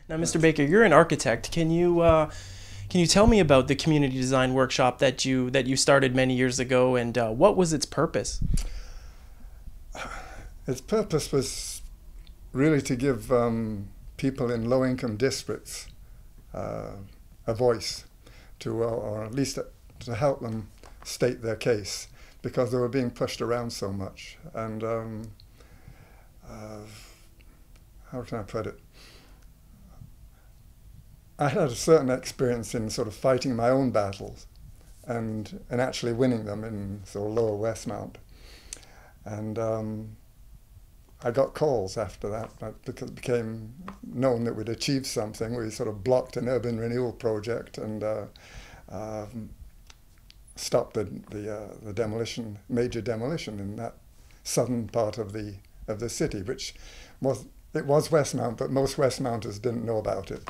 Now, Mr. Baker, you're an architect. Can you tell me about the community design workshop that you started many years ago, and what was its purpose? Its purpose was really to give people in low-income districts a voice, or at least to help them state their case, because they were being pushed around so much. And how can I put it? I had a certain experience in sort of fighting my own battles and actually winning them in sort of Lower Westmount. And I got calls after that because it became known that we'd achieved something. We sort of blocked an urban renewal project and stopped the demolition, major demolition in that southern part of the city, which was Westmount, but most Westmounters didn't know about it.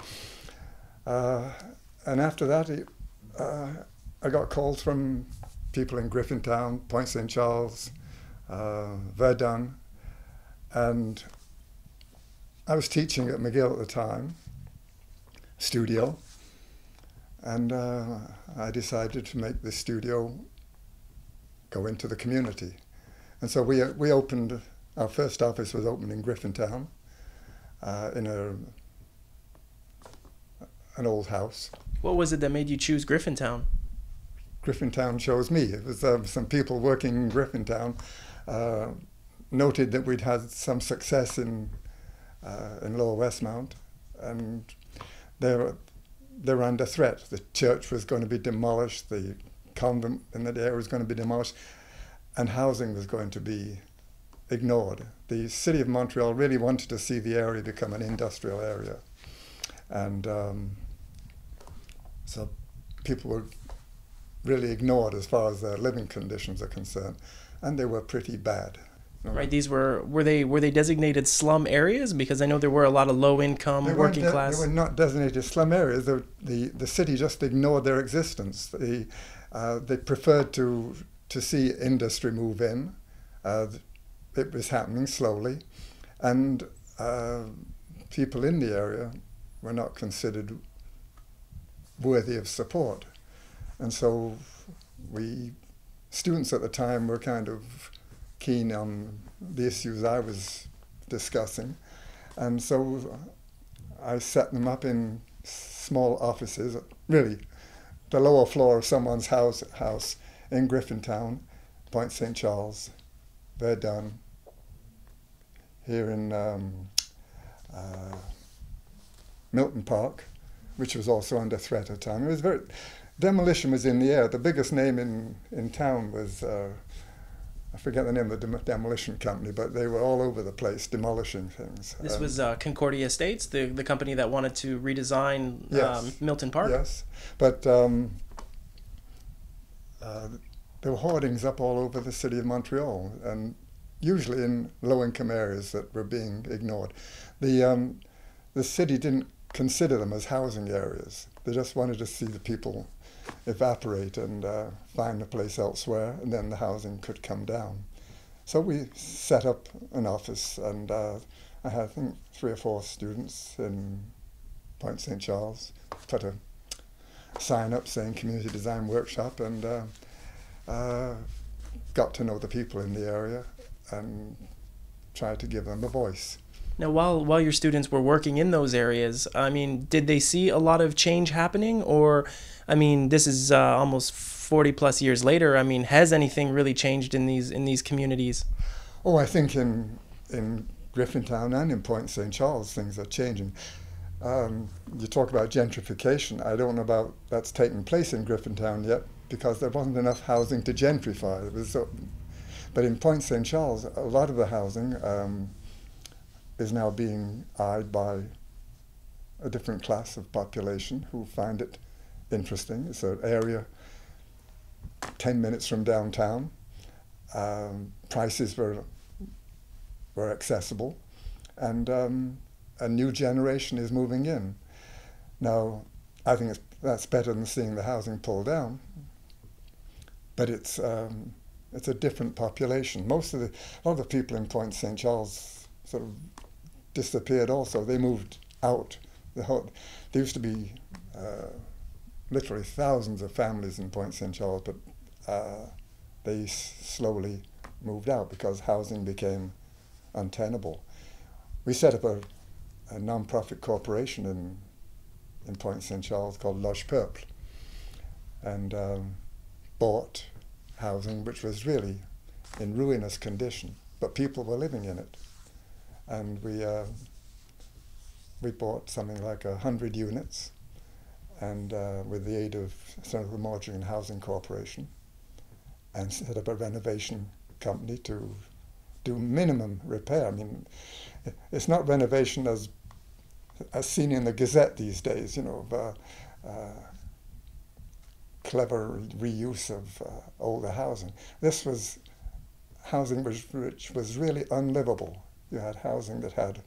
And after that, I got calls from people in Griffintown, Pointe Saint-Charles, Verdun, and I was teaching at McGill at the time, studio, and I decided to make the studio go into the community. And so we opened, our first office was opened in Griffintown, in an old house. What was it that made you choose Griffintown? Griffintown chose me. It was some people working in Griffintown noted that we'd had some success in Lower Westmount, and they were under threat. The church was going to be demolished, the convent in that area was going to be demolished, and housing was going to be ignored. The city of Montreal really wanted to see the area become an industrial area, and so people were really ignored as far as their living conditions are concerned, and they were pretty bad. Right, these were they designated slum areas? Because I know there were a lot of low income, working class. They were not designated slum areas. The city just ignored their existence. They preferred to see industry move in. It was happening slowly, and people in the area were not considered worthy of support. And so students at the time were kind of keen on the issues I was discussing. And so I set them up in small offices, really the lower floor of someone's house in Griffintown, Pointe Saint-Charles, Verdun, here in Milton Park, which was also under threat at the time. It was demolition was in the air. The biggest name in town was, I forget the name of the demolition company, but they were all over the place demolishing things. This was Concordia Estates, the company that wanted to redesign yes, Milton Park? Yes, but there were hoardings up all over the city of Montreal, and usually in low-income areas that were being ignored. The city didn't consider them as housing areas. They just wanted to see the people evaporate and find a place elsewhere, and then the housing could come down. So we set up an office, and I had, I think, 3 or 4 students in Pointe Saint-Charles, put a sign up saying Community Design Workshop, and got to know the people in the area and tried to give them a voice. Now, while your students were working in those areas, I mean, did they see a lot of change happening? Or, I mean, this is almost 40 plus years later. I mean, has anything really changed in these communities? Oh, I think in Griffintown and in Pointe Saint-Charles, things are changing. You talk about gentrification. I don't know about that's taking place in Griffintown yet, because there wasn't enough housing to gentrify. But in Pointe Saint-Charles, a lot of the housing is now being eyed by a different class of population who find it interesting. It's an area 10 minutes from downtown. Prices were accessible, and a new generation is moving in. Now, I think that's better than seeing the housing pull down, but it's a different population. A lot of the people in Pointe Saint-Charles sort of disappeared also. They moved out. There used to be literally thousands of families in Pointe Saint-Charles, but they slowly moved out because housing became untenable. We set up a non-profit corporation in Pointe Saint-Charles called Loge Peuple, and bought housing which was really in ruinous condition, but people were living in it. And we bought something like 100 units, and with the aid of Central Montreal Housing Corporation, and set up a renovation company to do minimum repair. I mean, it's not renovation as seen in the Gazette these days, you know, clever reuse of older housing. This was housing which was really unlivable. You had housing that had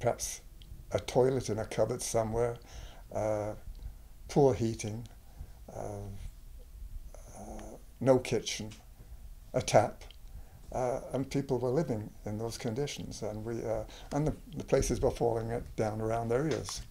perhaps a toilet in a cupboard somewhere, poor heating, no kitchen, a tap, and people were living in those conditions, and the places were falling down around their ears.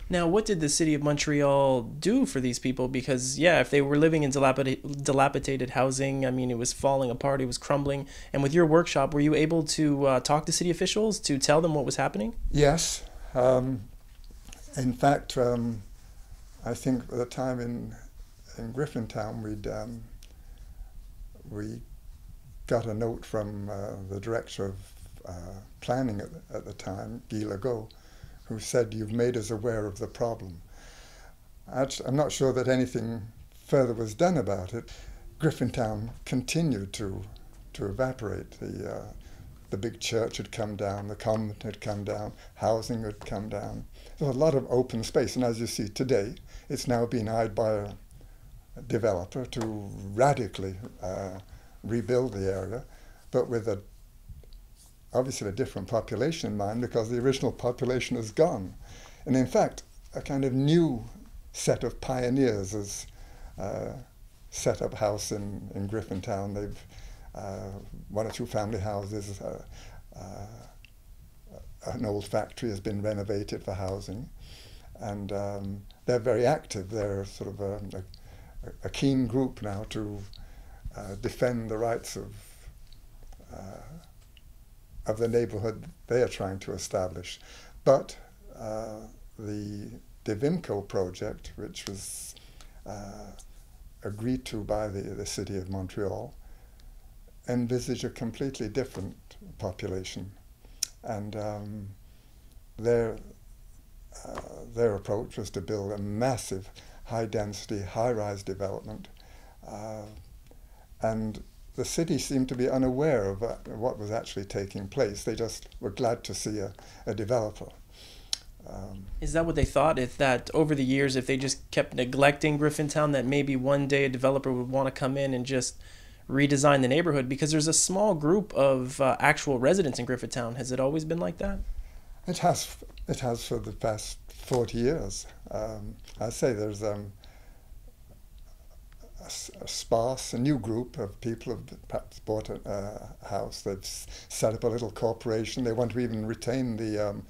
Now, what did the city of Montreal do for these people? Because, yeah, if they were living in dilapidated housing, I mean, it was falling apart, it was crumbling. And with your workshop, were you able to talk to city officials to tell them what was happening? Yes. In fact, I think at the time in Griffintown, we got a note from the director of planning at the time, Guy Legault, who said, "You've made us aware of the problem." I'm not sure that anything further was done about it. Griffintown continued to evaporate. The big church had come down, the convent had come down, housing had come down. There was a lot of open space, and as you see today, it's now being eyed by a developer to radically rebuild the area, but with obviously a different population in mind, because the original population is gone. And in fact, a kind of new set of pioneers has set up house in Griffintown. They've one or two family houses, an old factory has been renovated for housing, and they're very active. They're sort of a keen group now to defend the rights of the neighborhood they are trying to establish. But the Vimco project, which was agreed to by the city of Montreal, envisaged a completely different population. And their approach was to build a massive, high-density, high-rise development. And the city seemed to be unaware of what was actually taking place. They just were glad to see a developer. Is that what they thought? If that over the years, if they just kept neglecting Griffintown, that maybe one day a developer would want to come in and just redesign the neighborhood? Because there's a small group of actual residents in Griffintown. Has it always been like that? It has for the past 40 years. I say there's a sparse, a new group of people have perhaps bought a house. They've set up a little corporation. They want to even retain the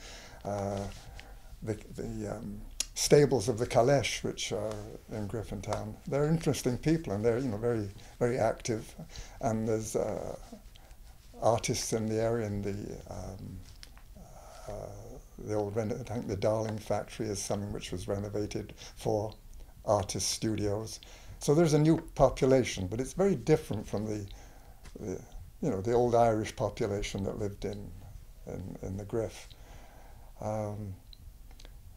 stables of the Calèche, which are in Griffintown. They're interesting people, and they're very, very active. And there's artists in the area. In the old I think the Darling factory is something which was renovated for artist studios. So there's a new population, but it's very different from the old Irish population that lived in the Griff.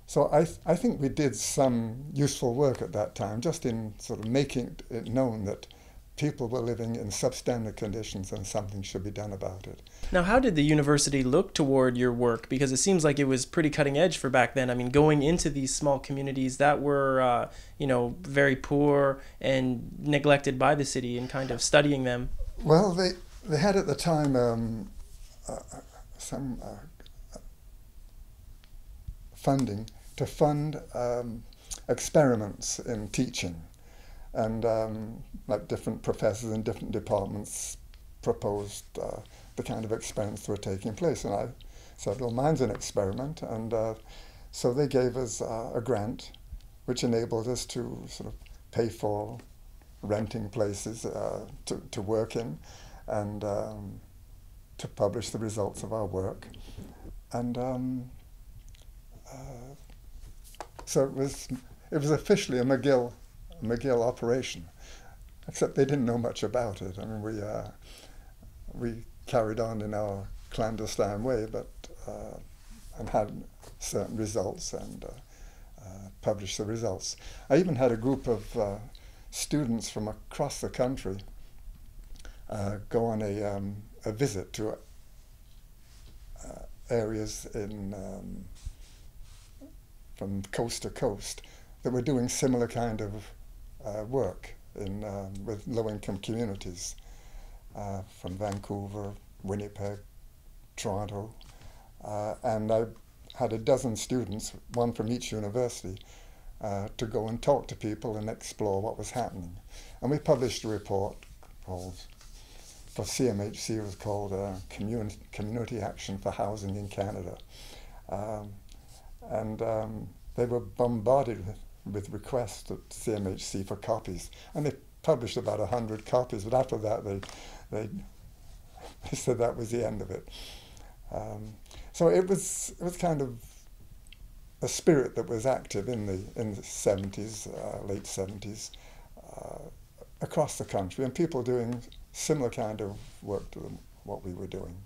So I think we did some useful work at that time, just in sort of making it known that people were living in substandard conditions and something should be done about it. Now, how did the university look toward your work? Because it seems like it was pretty cutting edge for back then. I mean, going into these small communities that were, very poor and neglected by the city and kind of studying them. Well, they had at the time some funding to fund experiments in teaching. And like different professors in different departments proposed the kind of experiments that were taking place. And I said, well, mine's an experiment. And So they gave us a grant, which enabled us to sort of pay for renting places to work in, and to publish the results of our work. And so it was officially a McGill operation, except they didn't know much about it. I mean, we carried on in our clandestine way, but and had certain results and published the results. I even had a group of students from across the country go on a visit to areas from coast to coast that were doing similar kind of work with low-income communities from Vancouver, Winnipeg, Toronto, and I had a dozen students, one from each university, to go and talk to people and explore what was happening. And we published a report called, for CMHC, it was called Community Action for Housing in Canada. And they were bombarded with requests at CMHC for copies. And they published about 100 copies, but after that they said that was the end of it. So it was kind of a spirit that was active in the 70s, late 70s, across the country, and people doing similar kind of work to what we were doing.